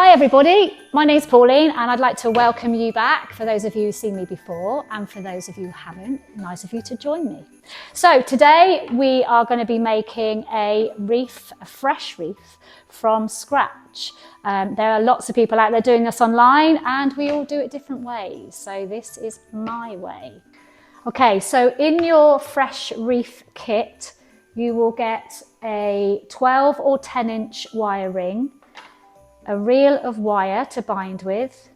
Hi everybody, my name's Pauline and I'd like to welcome you back for those of you who've seen me before, and for those of you who haven't, nice of you to join me. So today we are going to be making a wreath, a fresh wreath from scratch. There are lots of people out there doing this online and we all do it different ways, so this is my way. Okay, so in your fresh wreath kit you will get a 12 or 10 inch wire ring, a reel of wire to bind with.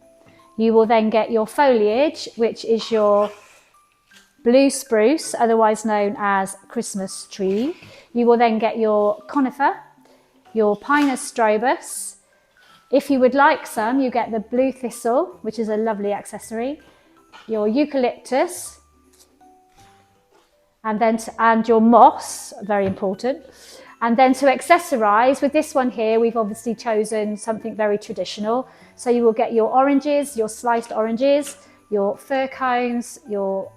You will then get your foliage, which is your blue spruce, otherwise known as Christmas tree. You will then get your conifer, your Pinus strobus. If you would like some, you get the blue thistle, which is a lovely accessory, your eucalyptus, and your moss, very important. And then to accessorize, with this one here, we've obviously chosen something very traditional. So you will get your oranges, your sliced oranges, your fir cones, your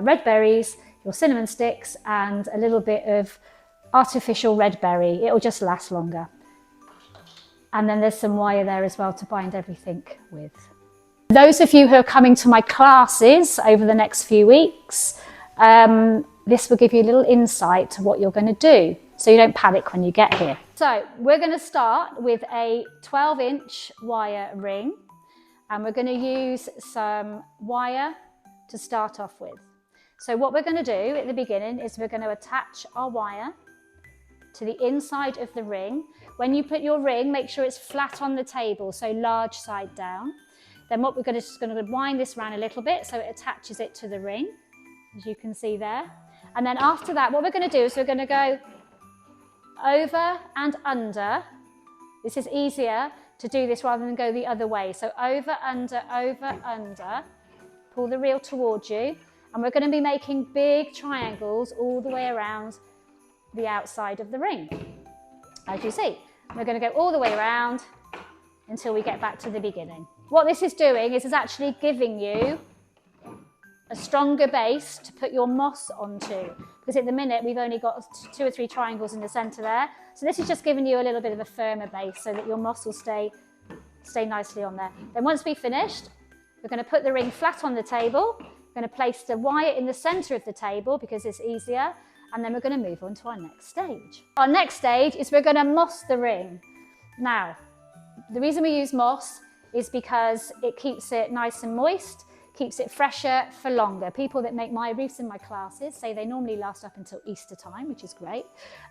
red berries, your cinnamon sticks, and a little bit of artificial red berry. It'll just last longer. And then there's some wire there as well to bind everything with. Those of you who are coming to my classes over the next few weeks, this will give you a little insight to what you're going to do, so you don't panic when you get here. So we're going to start with a 12-inch wire ring, and we're going to use some wire to start off with. So what we're going to do at the beginning is we're going to attach our wire to the inside of the ring. When you put your ring, make sure it's flat on the table, so large side down. Then what we're going to just going to wind this around a little bit so it attaches it to the ring, as you can see there. And then after that, what we're going to do is we're going to go over and under. This is easier to do this rather than go the other way. So over, under, pull the reel towards you. And we're going to be making big triangles all the way around the outside of the ring, as you see. We're going to go all the way around until we get back to the beginning. What this is doing is it's actually giving you a stronger base to put your moss onto, because at the minute we've only got 2 or 3 triangles in the centre there. So this is just giving you a little bit of a firmer base so that your moss will stay nicely on there. Then once we've finished, we're going to put the ring flat on the table. We're going to place the wire in the centre of the table because it's easier, and then we're going to move on to our next stage. Our next stage is we're going to moss the ring. Now, the reason we use moss is because it keeps it nice and moist, keeps it fresher for longer. People that make my wreaths in my classes say they normally last up until Easter time, which is great.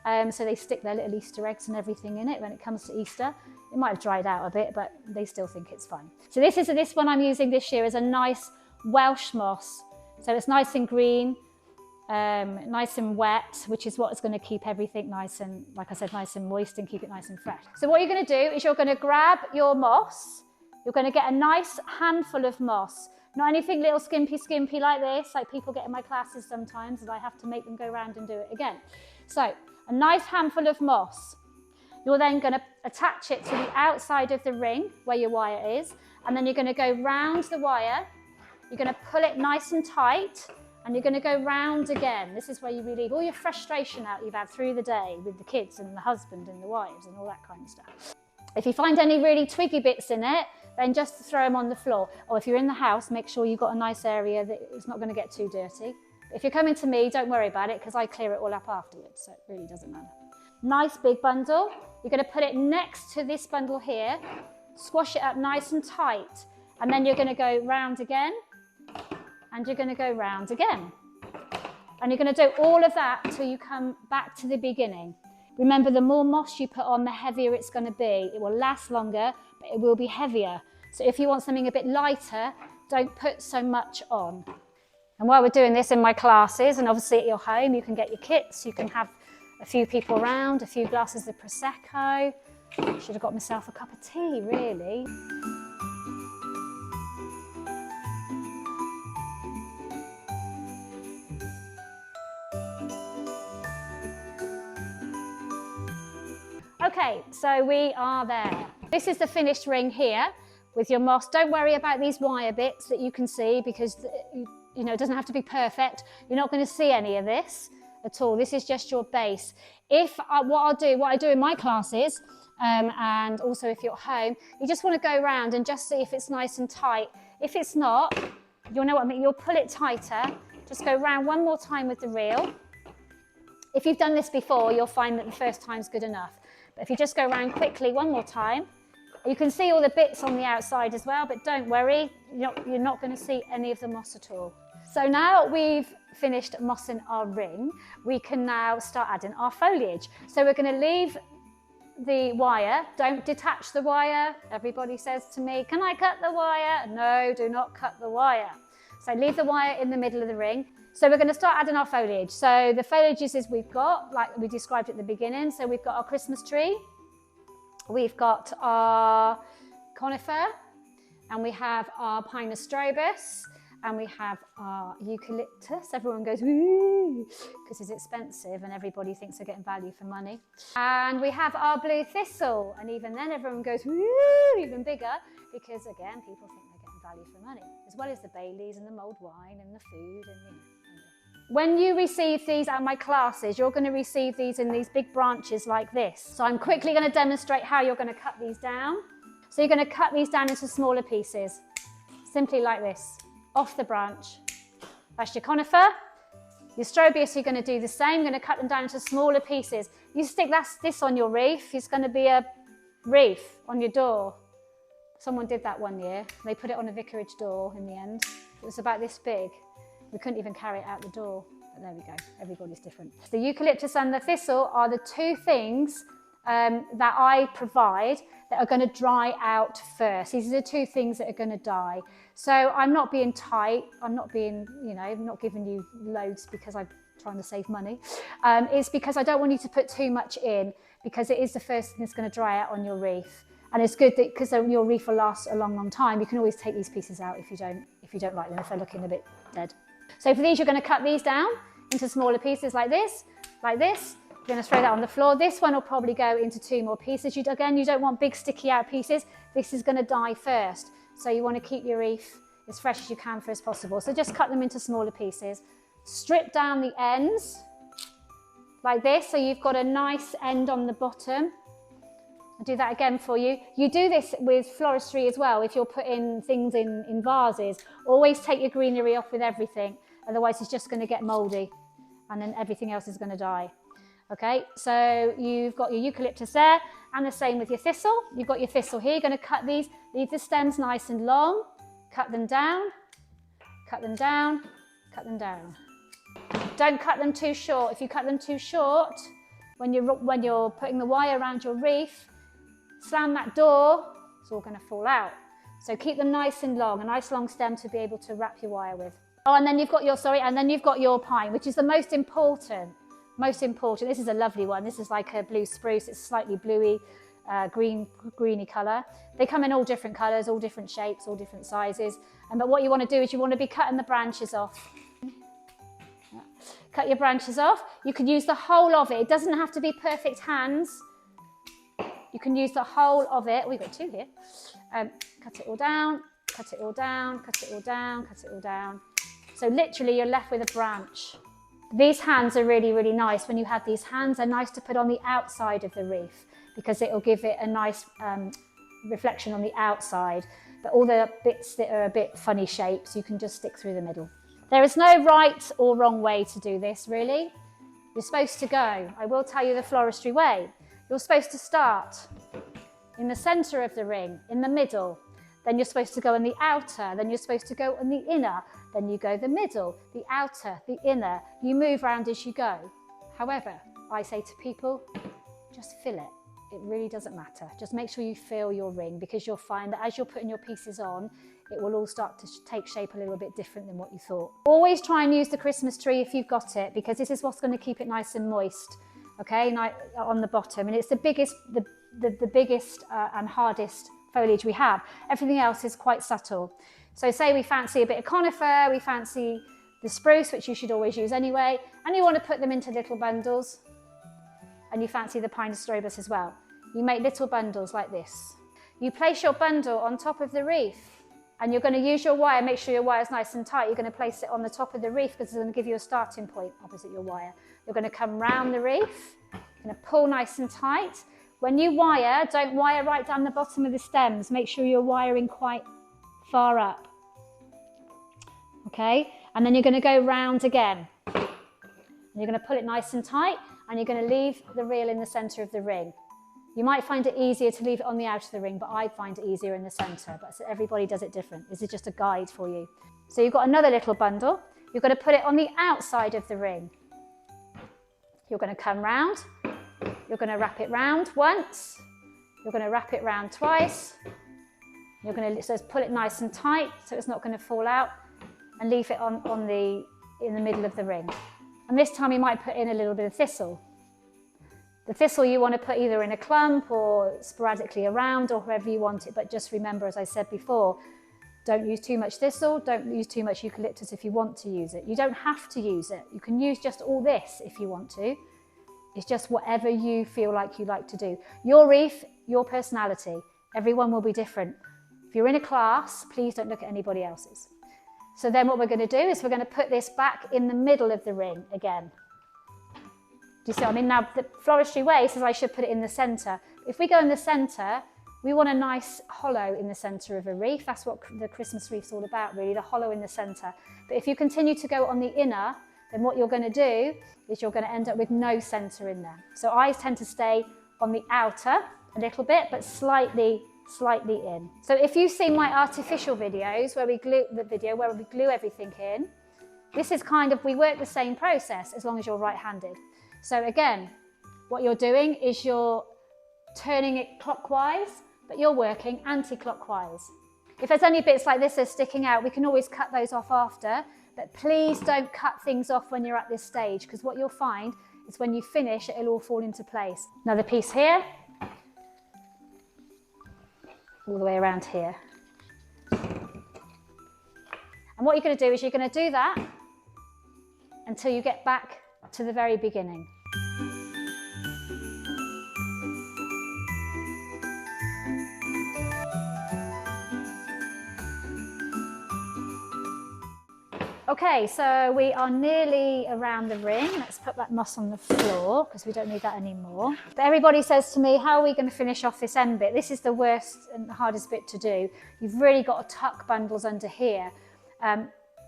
So they stick their little Easter eggs and everything in it when it comes to Easter. It might have dried out a bit, but they still think it's fine. So this one I'm using this year is a nice Welsh moss. So it's nice and green, nice and wet, which is what's going to keep everything nice and, like I said, nice and moist and keep it nice and fresh. So what you're going to do is you're going to grab your moss. You're going to get a nice handful of moss. Not anything little skimpy like this, like people get in my classes sometimes, and I have to make them go around and do it again. So, a nice handful of moss. You're then going to attach it to the outside of the ring where your wire is, and then you're going to go round the wire. You're going to pull it nice and tight, and you're going to go round again. This is where you relieve all your frustration out you've had through the day with the kids and the husband and the wives and all that kind of stuff. If you find any really twiggy bits in it, then just throw them on the floor. Or if you're in the house, make sure you've got a nice area that it's not going to get too dirty. If you're coming to me, don't worry about it because I clear it all up afterwards, so it really doesn't matter. Nice big bundle. You're going to put it next to this bundle here, squash it up nice and tight, and then you're going to go round again, and you're going to go round again. And you're going to do all of that until you come back to the beginning. Remember, the more moss you put on, the heavier it's going to be. It will last longer, but it will be heavier. So if you want something a bit lighter, don't put so much on. And while we're doing this in my classes, and obviously at your home, you can get your kits, you can have a few people around, a few glasses of Prosecco. I should have got myself a cup of tea, really. Okay, so we are there. This is the finished ring here with your moss. Don't worry about these wire bits that you can see because you know, it doesn't have to be perfect. You're not going to see any of this at all. This is just your base. What I do in my classes and also if you're at home, you just want to go around and just see if it's nice and tight. If it's not, you'll know what I mean, you'll pull it tighter. Just go around one more time with the reel. If you've done this before, you'll find that the first time's good enough. But if you just go around quickly one more time, you can see all the bits on the outside as well, but don't worry, you're not going to see any of the moss at all. So now we've finished mossing our ring, we can now start adding our foliage. So we're going to leave the wire, don't detach the wire. Everybody says to me, can I cut the wire? No, do not cut the wire. So leave the wire in the middle of the ring. So we're going to start adding our foliage. So the foliages we've got, like we described at the beginning, so we've got our Christmas tree, we've got our conifer, and we have our Pinus strobus, and we have our eucalyptus. Everyone goes, woo, because it's expensive and everybody thinks they're getting value for money. And we have our blue thistle, and even then everyone goes, woo, even bigger, because again, people think they're getting value for money, as well as the Baileys and the mulled wine and the food and you know. When you receive these at my classes, you're going to receive these in these big branches like this. So I'm quickly going to demonstrate how you're going to cut these down. So you're going to cut these down into smaller pieces, simply like this, off the branch. That's your conifer. Your strobius, you're going to do the same. You're going to cut them down into smaller pieces. You stick this on your wreath. It's going to be a wreath on your door. Someone did that one year. They put it on a vicarage door in the end. It was about this big. We couldn't even carry it out the door, but there we go, everybody's different. The eucalyptus and the thistle are the two things that I provide that are going to dry out first. These are the two things that are going to die. So I'm not being tight, I'm not being, I'm not giving you loads because I'm trying to save money. It's because I don't want you to put too much in, because it is the first thing that's going to dry out on your wreath. And it's good that because your wreath will last a long, long time, you can always take these pieces out if you don't like them, if they're looking a bit dead. So for these, you're going to cut these down into smaller pieces like this, like this. You're going to throw that on the floor. This one will probably go into 2 more pieces. Again, you don't want big sticky out pieces. This is going to die first. So you want to keep your wreath as fresh as you can for as possible. So just cut them into smaller pieces. Strip down the ends like this. So you've got a nice end on the bottom. I'll do that again for you. You do this with floristry as well. If you're putting things in vases, always take your greenery off with everything. Otherwise, it's just going to get mouldy and then everything else is going to die. Okay, so you've got your eucalyptus there, and the same with your thistle. You've got your thistle here. You're going to cut these, leave the stems nice and long, cut them down, cut them down, cut them down. Don't cut them too short. If you cut them too short, when you're putting the wire around your wreath, slam that door, it's all going to fall out. So keep them nice and long, a nice long stem to be able to wrap your wire with. Oh, and then you've got your pine, which is the most important. This is a lovely one. This is like a blue spruce. It's slightly bluey, greeny colour. They come in all different colours, all different shapes, all different sizes. But what you want to do is you want to be cutting the branches off. Cut your branches off. You can use the whole of it. It doesn't have to be perfect hands. You can use the whole of it. We've got 2 here. Cut it all down, cut it all down, cut it all down, cut it all down. So literally you're left with a branch. These hands are really, really nice. When you have these hands, they're nice to put on the outside of the wreath because it will give it a nice reflection on the outside. But all the bits that are a bit funny shapes, you can just stick through the middle. There is no right or wrong way to do this, really. You're supposed to go. I will tell you the floristry way. You're supposed to start in the centre of the ring, in the middle. Then you're supposed to go in the outer. Then you're supposed to go in the inner. Then you go the middle, the outer, the inner. You move around as you go. However, I say to people, just fill it. It really doesn't matter. Just make sure you fill your ring, because you'll find that as you're putting your pieces on, it will all start to take shape a little bit different than what you thought. Always try and use the Christmas tree if you've got it, because this is what's going to keep it nice and moist, okay, on the bottom. And it's the biggest and hardest foliage we have. Everything else is quite subtle. So say we fancy a bit of conifer, we fancy the spruce, which you should always use anyway, and you want to put them into little bundles, and you fancy the Pinus strobus as well. You make little bundles like this. You place your bundle on top of the wreath, and you're going to use your wire. Make sure your wire is nice and tight. You're going to place it on the top of the wreath because it's going to give you a starting point opposite your wire. You're going to come round the wreath, you're going to pull nice and tight. When you wire, don't wire right down the bottom of the stems. Make sure you're wiring quite far up. Okay, and then you're going to go round again. And you're going to pull it nice and tight, and you're going to leave the reel in the centre of the ring. You might find it easier to leave it on the outer of the ring, but I find it easier in the centre. But everybody does it different. This is just a guide for you. So you've got another little bundle. You're going to put it on the outside of the ring. You're going to come round. You're going to wrap it round once. You're going to wrap it round twice. You're going to so pull it nice and tight so it's not going to fall out, and leave it in the middle of the ring. And this time you might put in a little bit of thistle. The thistle you want to put either in a clump or sporadically around or wherever you want it, but just remember, as I said before, don't use too much thistle, don't use too much eucalyptus if you want to use it. You don't have to use it. You can use just all this if you want to. It's just whatever you feel like you like to do. Your wreath, your personality, everyone will be different. If you're in a class, please don't look at anybody else's. So then what we're going to do is we're going to put this back in the middle of the ring again. Do you see what I mean? Now, the floristry way says I should put it in the centre. If we go in the centre, we want a nice hollow in the centre of a wreath. That's what the Christmas wreath's all about, really, the hollow in the centre. But if you continue to go on the inner, then what you're going to do is you're going to end up with no centre in there. So I tend to stay on the outer a little bit, but slightly in. So if you've seen my artificial videos where we glue everything in, this is we work the same process as long as you're right-handed. So again, what you're doing is you're turning it clockwise, but you're working anti-clockwise. If there's any bits like this that are sticking out, we can always cut those off after, but please don't cut things off when you're at this stage, because what you'll find is when you finish, it'll all fall into place. Another piece here, all the way around here. And what you're going to do is you're going to do that until you get back to the very beginning. Okay, so we are nearly around the ring. Let's put that moss on the floor because we don't need that anymore. But everybody says to me, how are we going to finish off this end bit? This is the worst and the hardest bit to do. You've really got to tuck bundles under here.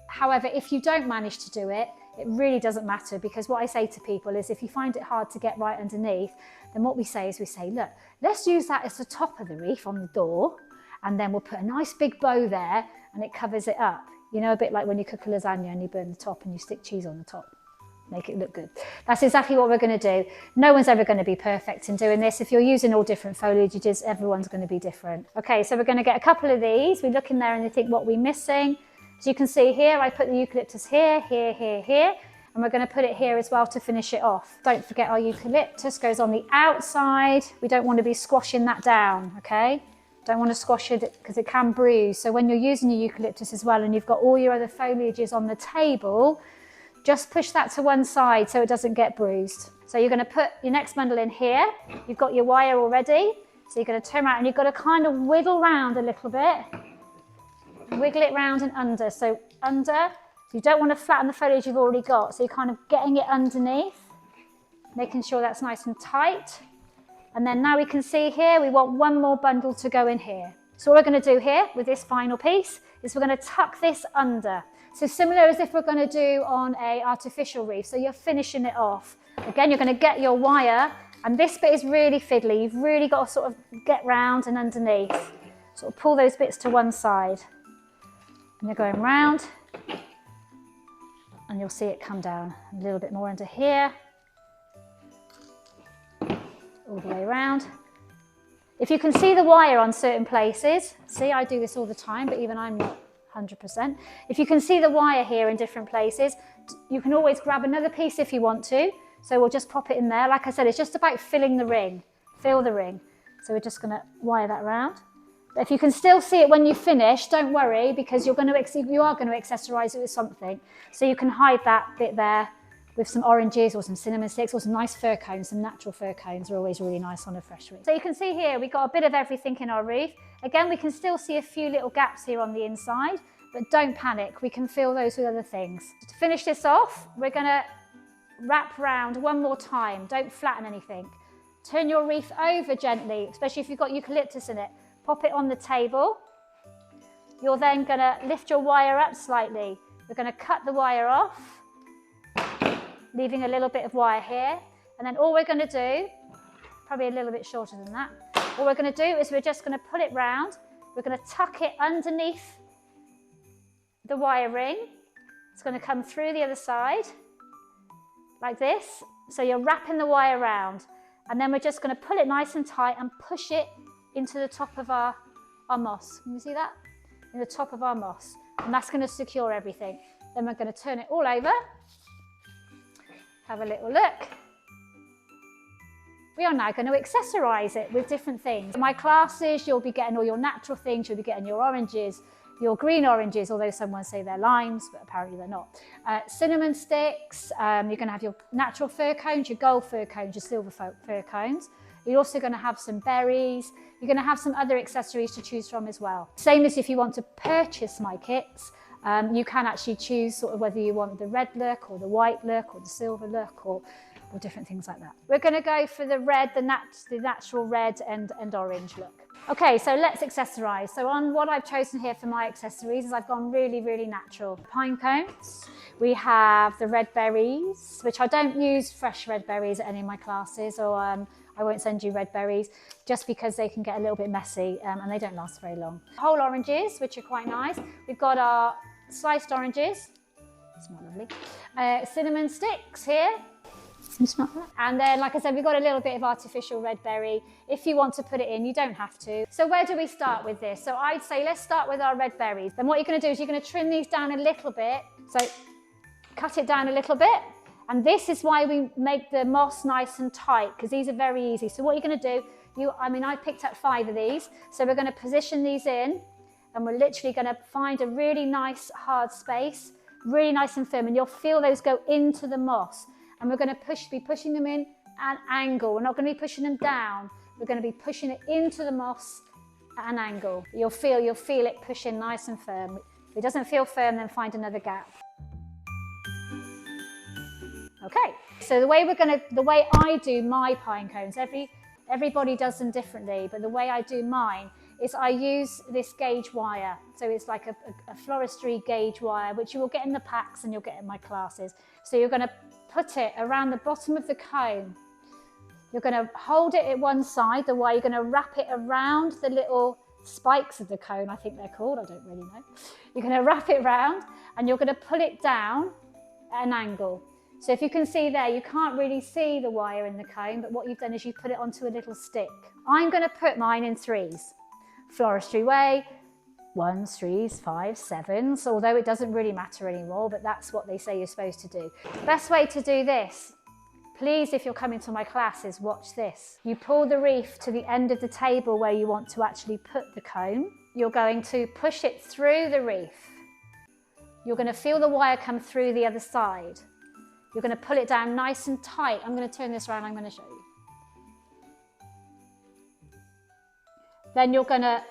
However, if you don't manage to do it, it really doesn't matter, because what I say to people is if you find it hard to get right underneath, then what we say is look, let's use that as the top of the wreath on the door, and then we'll put a nice big bow there and it covers it up. You know, a bit like when you cook a lasagna and you burn the top and you stick cheese on the top. Make it look good. That's exactly what we're going to do. No one's ever going to be perfect in doing this. If you're using all different foliages, everyone's going to be different. Okay, so we're going to get a couple of these. We look in there and you think, what are we missing? As you can see here, I put the eucalyptus here, here, here, here. And we're going to put it here as well to finish it off. Don't forget our eucalyptus goes on the outside. We don't want to be squashing that down, okay? Don't want to squash it because it can bruise. So when you're using your eucalyptus as well and you've got all your other foliages on the table, just push that to one side so it doesn't get bruised. So you're going to put your next bundle in here. You've got your wire already. So you're going to turn around and you've got to kind of wiggle round a little bit. Wiggle it round and under. So under. So you don't want to flatten the foliage you've already got. So you're kind of getting it underneath, making sure that's nice and tight. And then now we can see here, we want one more bundle to go in here. So what we're going to do here with this final piece is we're going to tuck this under. So similar as if we're going to do on an artificial wreath. So you're finishing it off. Again, you're going to get your wire, and this bit is really fiddly. You've really got to sort of get round and underneath. Sort of pull those bits to one side. And you're going round, and you'll see it come down a little bit more under here. All the way around. If you can see the wire on certain places, see, I do this all the time, but even I'm not 100%. If you can see the wire here in different places, you can always grab another piece if you want to. So we'll just pop it in there. Like I said, it's just about filling the ring, fill the ring. So we're just going to wire that around. But if you can still see it when you finish, don't worry, because you are going to accessorize it with something. So you can hide that bit there with some oranges or some cinnamon sticks or some nice fir cones. Some natural fir cones are always really nice on a fresh wreath. So you can see here we've got a bit of everything in our wreath. Again, we can still see a few little gaps here on the inside, but don't panic, we can fill those with other things. To finish this off, we're going to wrap round one more time. Don't flatten anything. turn your wreath over gently, especially if you've got eucalyptus in it. Pop it on the table. You're then going to lift your wire up slightly. We're going to cut the wire off, leaving a little bit of wire here. And then all we're going to do, probably a little bit shorter than that, all we're going to do is we're just going to pull it round. We're going to tuck it underneath the wire ring. It's going to come through the other side, like this. So you're wrapping the wire around. And then we're just going to pull it nice and tight and push it into the top of our moss. Can you see that? In the top of our moss. And that's going to secure everything. Then we're going to turn it all over. Have a little look. We are now going to accessorize it with different things. In my classes, you'll be getting all your natural things. You'll be getting your oranges, your green oranges, although someone say they're limes, but apparently they're not. Cinnamon sticks, you're going to have your natural fir cones, your gold fir cones, your silver fir cones. You're also going to have some berries. You're going to have some other accessories to choose from as well. Same as if you want to purchase my kits, you can actually choose sort of whether you want the red look or the white look or the silver look or different things like that. We're going to go for the red, the natural red and orange look. Okay, so let's accessorize. So on what I've chosen here for my accessories is I've gone really, really natural. Pine cones. We have the red berries, which I don't use fresh red berries at any of my classes, or I won't send you red berries just because they can get a little bit messy and they don't last very long. Whole oranges, which are quite nice. We've got our sliced oranges. Smell lovely. Cinnamon sticks here. And then, like I said, we've got a little bit of artificial red berry. If you want to put it in, you don't have to. So where do we start with this? So I'd say let's start with our red berries. Then what you're going to do is you're going to trim these down a little bit. So cut it down a little bit. And this is why we make the moss nice and tight, because these are very easy. So what you're going to do, I picked up 5 of these. So we're going to position these in, and we're literally going to find a really nice hard space, really nice and firm. And you'll feel those go into the moss. And we're going to be pushing them in at an angle. We're not going to be pushing them down. We're going to be pushing it into the moss at an angle. You'll feel it push in nice and firm. If it doesn't feel firm, then find another gap. Okay, so the way I do my pine cones, everybody does them differently, but the way I do mine is I use this gauge wire. So it's like a floristry gauge wire, which you will get in the packs and you'll get in my classes. So you're going to put it around the bottom of the cone. You're going to hold it at one side, the way you're going to wrap it around the little spikes of the cone, I think they're called, I don't really know. You're going to wrap it around and you're going to pull it down at an angle. So if you can see there, you can't really see the wire in the cone, but what you've done is you put it onto a little stick. I'm going to put mine in 3s. Floristry way, 1s, 3s, 5s, 7s, although it doesn't really matter anymore, but that's what they say you're supposed to do. Best way to do this, please, if you're coming to my classes, watch this. You pull the wreath to the end of the table where you want to actually put the cone. You're going to push it through the wreath. You're going to feel the wire come through the other side. You're going to pull it down nice and tight. I'm going to turn this around, I'm going to show you. Then you're going to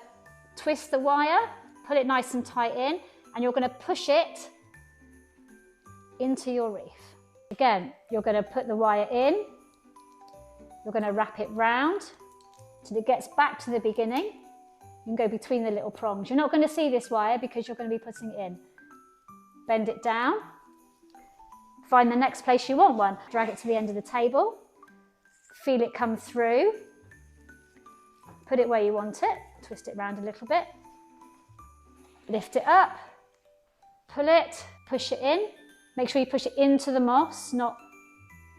twist the wire, pull it nice and tight in, and you're going to push it into your wreath. Again, you're going to put the wire in, you're going to wrap it round till it gets back to the beginning. You can go between the little prongs. You're not going to see this wire because you're going to be putting it in. Bend it down, find the next place you want one, drag it to the end of the table, feel it come through, put it where you want it, twist it round a little bit, lift it up, pull it, push it in. Make sure you push it into the moss, not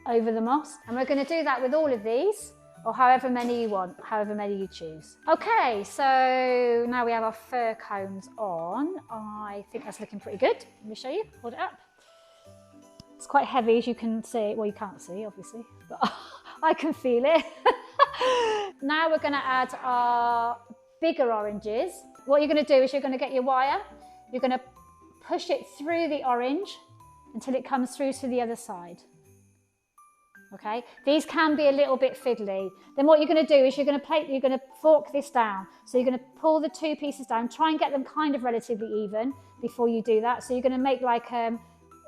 over the moss. And we're going to do that with all of these, or however many you want, however many you choose. Okay, so now we have our fir cones on. I think that's looking pretty good. Let me show you, hold it up. It's quite heavy, as you can see. Well, you can't see, obviously, but I can feel it. Now we're going to add our bigger oranges. What you're going to do is you're going to get your wire, you're going to push it through the orange until it comes through to the other side. Okay, these can be a little bit fiddly. Then what you're going to do is you're going to fork this down. So you're going to pull the 2 pieces down, try and get them kind of relatively even before you do that. So you're going to make like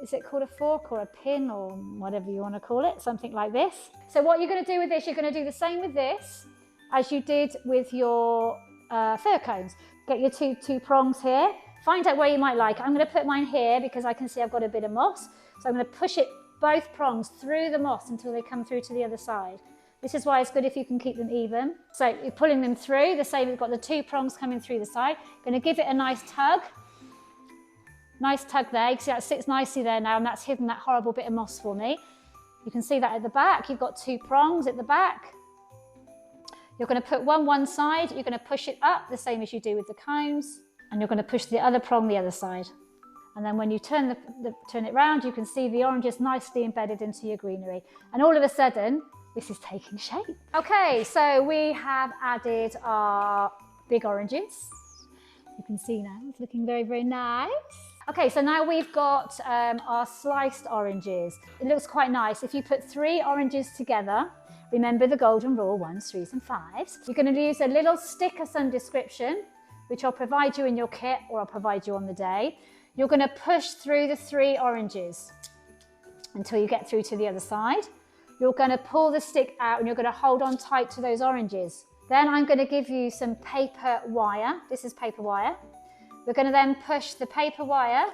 is it called a fork or a pin or whatever you want to call it, something like this. So what you're going to do with this, you're going to do the same with this as you did with your fir cones. Get your two prongs here, find out where you might like it. I'm going to put mine here because I can see I've got a bit of moss. So I'm going to push it, both prongs, through the moss until they come through to the other side. This is why it's good if you can keep them even. So you're pulling them through, the same, you've got the two prongs coming through the side. Going to give it a nice tug. Nice tug there, you can see that sits nicely there now, and that's hidden that horrible bit of moss for me. You can see that at the back, you've got two prongs at the back. You're going to put one side, you're going to push it up, the same as you do with the cones, and you're going to push the other prong the other side. And then when you turn it round, you can see the oranges nicely embedded into your greenery. And all of a sudden, this is taking shape. Okay, so we have added our big oranges. You can see now, it's looking very, very nice. Okay, so now we've got our sliced oranges. It looks quite nice. If you put 3 oranges together, remember the golden rule, 1s, 3s and 5s. You're going to use a little stick of some description, which I'll provide you in your kit or I'll provide you on the day. You're going to push through the 3 oranges until you get through to the other side. You're going to pull the stick out and you're going to hold on tight to those oranges. Then I'm going to give you some paper wire. This is paper wire. We're going to then push the paper wire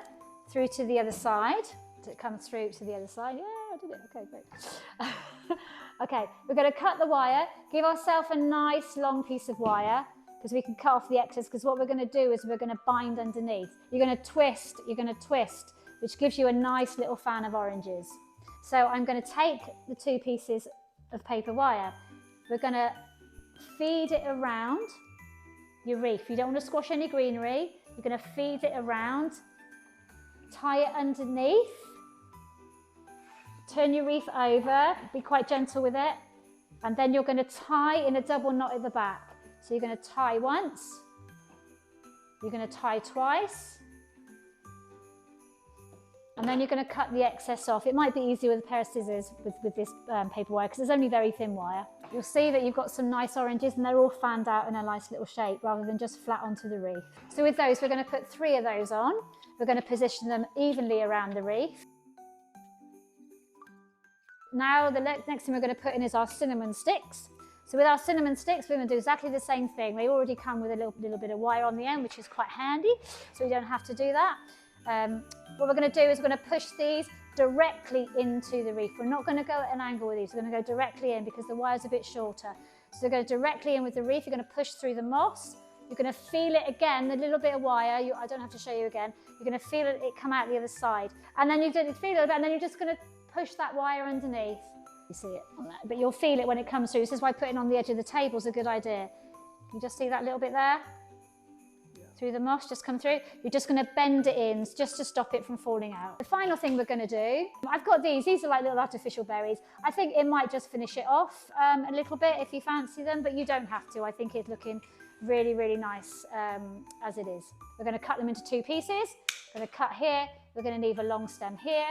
through to the other side. Does it come through to the other side? Yeah, I did it. Okay, great. Okay, we're going to cut the wire. Give ourselves a nice long piece of wire because we can cut off the excess, because what we're going to do is we're going to bind underneath. You're going to twist, which gives you a nice little fan of oranges. So I'm going to take the 2 pieces of paper wire. We're going to feed it around your wreath. You don't want to squash any greenery. You're going to feed it around, tie it underneath, turn your wreath over, be quite gentle with it, and then you're going to tie in a double knot at the back. So you're going to tie once, you're going to tie twice, and then you're going to cut the excess off. It might be easier with a pair of scissors with this paper wire because it's only very thin wire. You'll see that you've got some nice oranges and they're all fanned out in a nice little shape rather than just flat onto the wreath. So with those, we're going to put 3 of those on. We're going to position them evenly around the wreath. Now the next thing we're going to put in is our cinnamon sticks. So with our cinnamon sticks, we're going to do exactly the same thing. They already come with a little bit of wire on the end, which is quite handy, so we don't have to do that. What we're going to do is we're going to push these directly into the wreath. We're not going to go at an angle with these. We're going to go directly in because the wire's a bit shorter. So go directly in with the wreath. You're going to push through the moss. You're going to feel it again, the little bit of wire. I don't have to show you again. You're going to feel it come out the other side. And then you feel it a bit, and then you're just going to push that wire underneath. You see it on that, but you'll feel it when it comes through. This is why putting on the edge of the table is a good idea. You just see that little bit there? Through the moss, just come through. You're just going to bend it in just to stop it from falling out. The final thing we're going to do, I've got these are like little artificial berries. I think it might just finish it off a little bit if you fancy them, but you don't have to. I think it's looking really, really nice as it is. We're going to cut them into 2 pieces. We're going to cut here. We're going to leave a long stem here.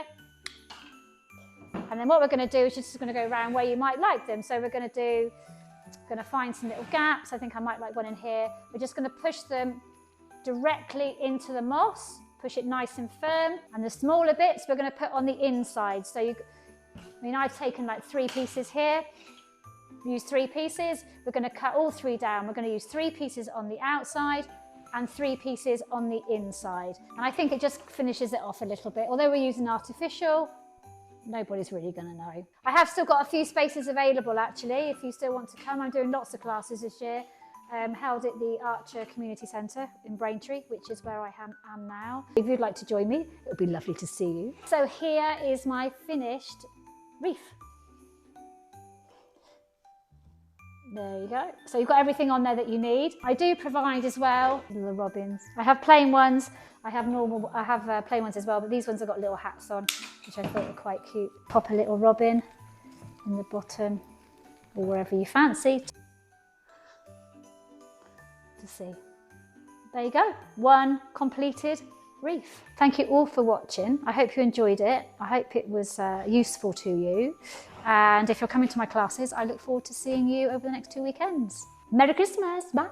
And then what we're going to do is just going to go around where you might like them. So we're going to find some little gaps. I think I might like one in here. We're just going to push them directly into the moss, push it nice and firm, and the smaller bits we're going to put on the inside. So I've taken like 3 pieces here, use 3 pieces, we're going to cut all 3 down. We're going to use 3 pieces on the outside and 3 pieces on the inside. And I think it just finishes it off a little bit. Although we're using artificial, nobody's really going to know. I have still got a few spaces available actually, if you still want to come. I'm doing lots of classes this year. Held at the Archer Community Centre in Braintree, which is where I am now. If you'd like to join me, it would be lovely to see you. So here is my finished wreath. There you go. So you've got everything on there that you need. I do provide as well little robins. I have plain ones. I have plain ones as well, but these ones have got little hats on, which I thought were quite cute. Pop a little robin in the bottom or wherever you fancy. To see. There you go, 1 completed wreath. Thank you all for watching. I hope you enjoyed it. I hope it was useful to you. And if you're coming to my classes, I look forward to seeing you over the next 2 weekends. Merry Christmas, bye.